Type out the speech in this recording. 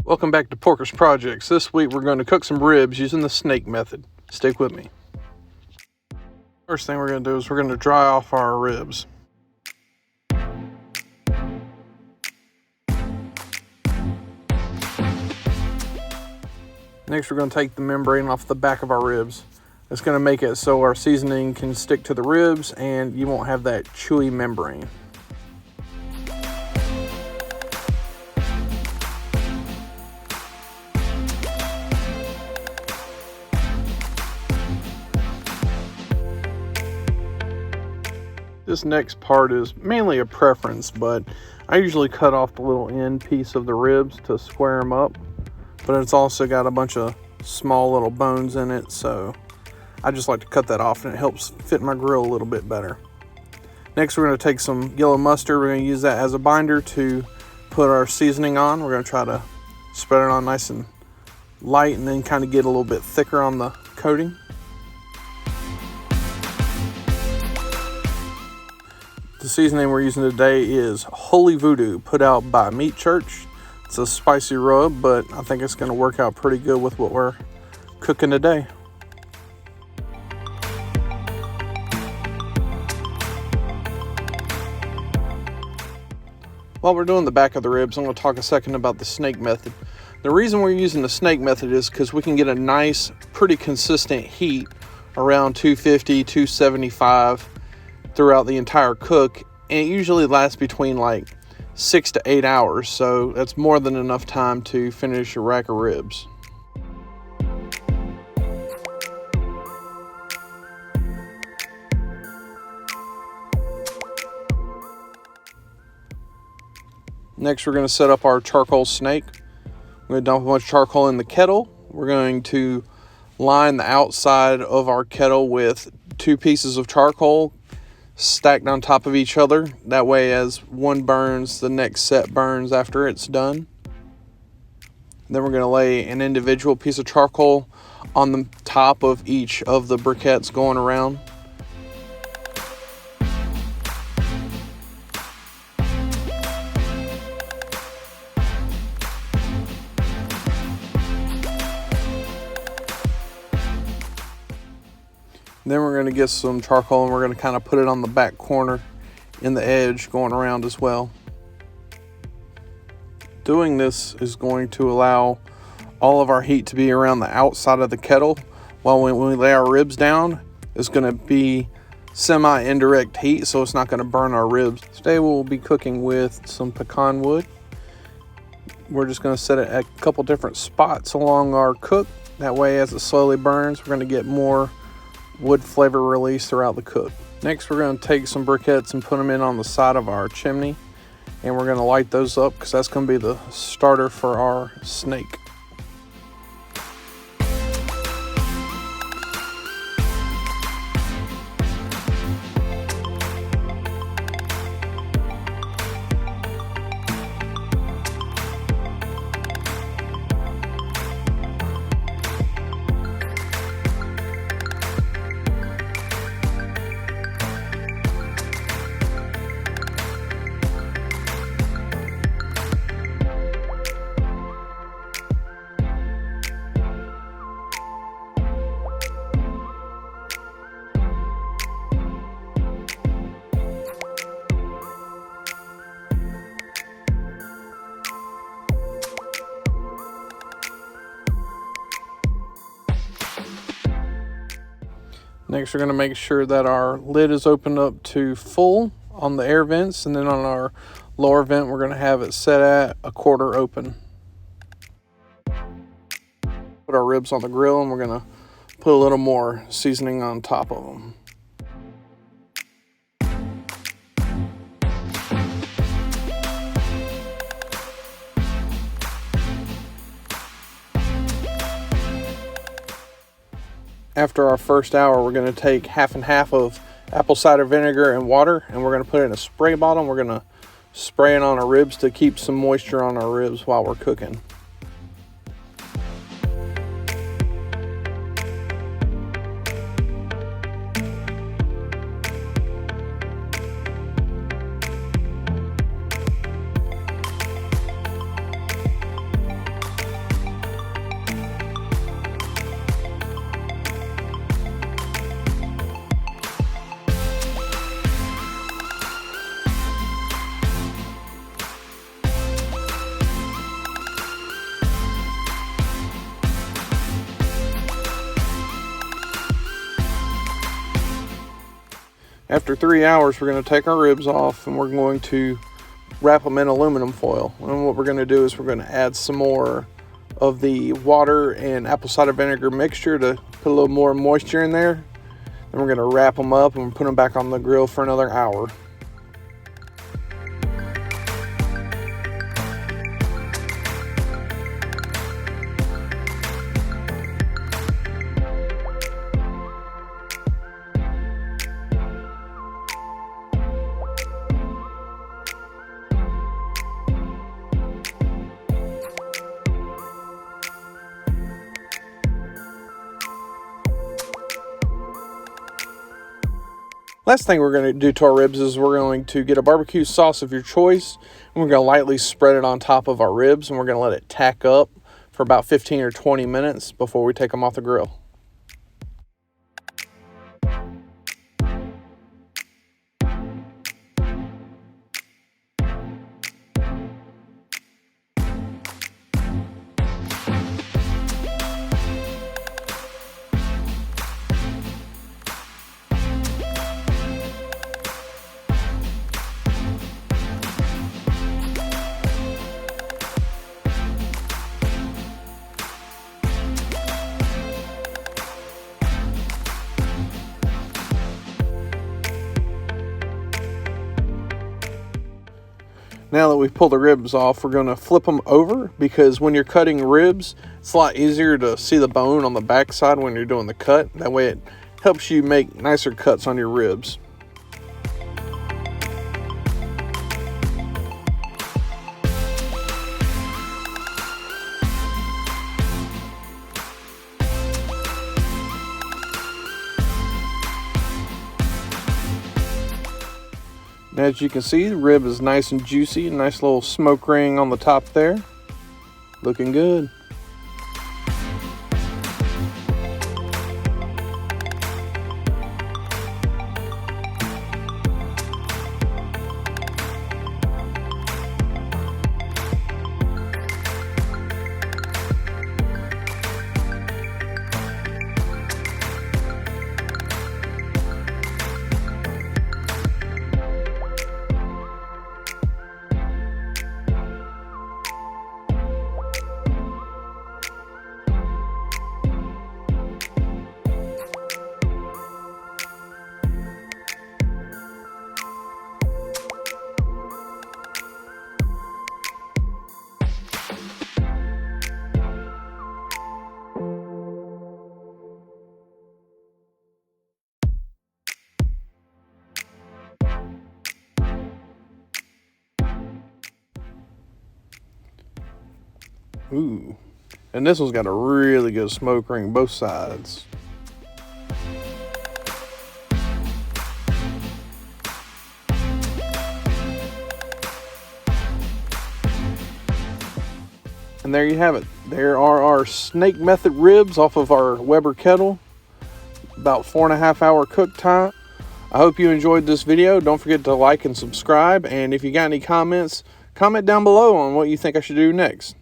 Welcome back to Porker's Projects. This week we're going to cook some ribs using the snake method. Stick with me. First thing we're going to do is we're going to dry off our ribs. Next we're going to take the membrane off the back of our ribs. It's going to make it so our seasoning can stick to the ribs and you won't have that chewy membrane. This next part is mainly a preference, but I usually cut off the little end piece of the ribs to square them up. But it's also got a bunch of small little bones in it, so I just like to cut that off and it helps fit my grill a little bit better. Next we're going to take some yellow mustard. We're going to use that as a binder to put our seasoning on. We're going to try to spread it on nice and light and then kind of get a little bit thicker on the coating. The seasoning we're using today is Holy Voodoo, put out by Meat Church. It's a spicy rub, but I think it's going to work out pretty good with what we're cooking today. While we're doing the back of the ribs, I'm going to talk a second about the snake method. The reason we're using the snake method is because we can get a nice, pretty consistent heat around 250, 275 throughout the entire cook, and it usually lasts between like 6 to 8 hours, so that's more than enough time to finish a rack of ribs. Next we're going to set up our charcoal snake. We're going to dump a bunch of charcoal in the kettle. We're going to line the outside of our kettle with 2 pieces of charcoal stacked on top of each other. That way as one burns, the next set burns after it's done. Then we're going to lay an individual piece of charcoal on the top of each of the briquettes going around. Then we're going to get some charcoal and we're going to kind of put it on the back corner in the edge going around as well. Doing this is going to allow all of our heat to be around the outside of the kettle, while when we lay our ribs down, it's going to be semi-indirect heat, so it's not going to burn our ribs. Today we'll be cooking with some pecan wood. We're just going to set it at a couple different spots along our cook. That way as it slowly burns, we're going to get more wood flavor release throughout the cook. Next we're going to take some briquettes and put them in on the side of our chimney, and we're going to light those up because that's going to be the starter for our snake. Next, we're going to make sure that our lid is opened up to full on the air vents, and then on our lower vent, we're going to have it set at a quarter open. Put our ribs on the grill, and we're going to put a little more seasoning on top of them. After our first hour, we're going to take half and half of apple cider vinegar and water, and we're going to put it in a spray bottle. We're going to spray it on our ribs to keep some moisture on our ribs while we're cooking. After 3 hours, we're going to take our ribs off and we're going to wrap them in aluminum foil. And what we're going to do is we're going to add some more of the water and apple cider vinegar mixture to put a little more moisture in there. Then we're going to wrap them up and we'll put them back on the grill for another hour. Last thing we're going to do to our ribs is we're going to get a barbecue sauce of your choice, and we're going to lightly spread it on top of our ribs, and we're going to let it tack up for about 15 or 20 minutes before we take them off the grill. Now that we've pulled the ribs off, we're going to flip them over, because when you're cutting ribs, it's a lot easier to see the bone on the back side when you're doing the cut. That way it helps you make nicer cuts on your ribs. As you can see, the rib is nice and juicy, nice little smoke ring on the top there. Looking good. Ooh, and this one's got a really good smoke ring both sides. And there you have it. There are our snake method ribs off of our Weber kettle. About 4.5 hour cook time. I hope you enjoyed this video. Don't forget to like and subscribe. And if you got any comments, comment down below on what you think I should do next.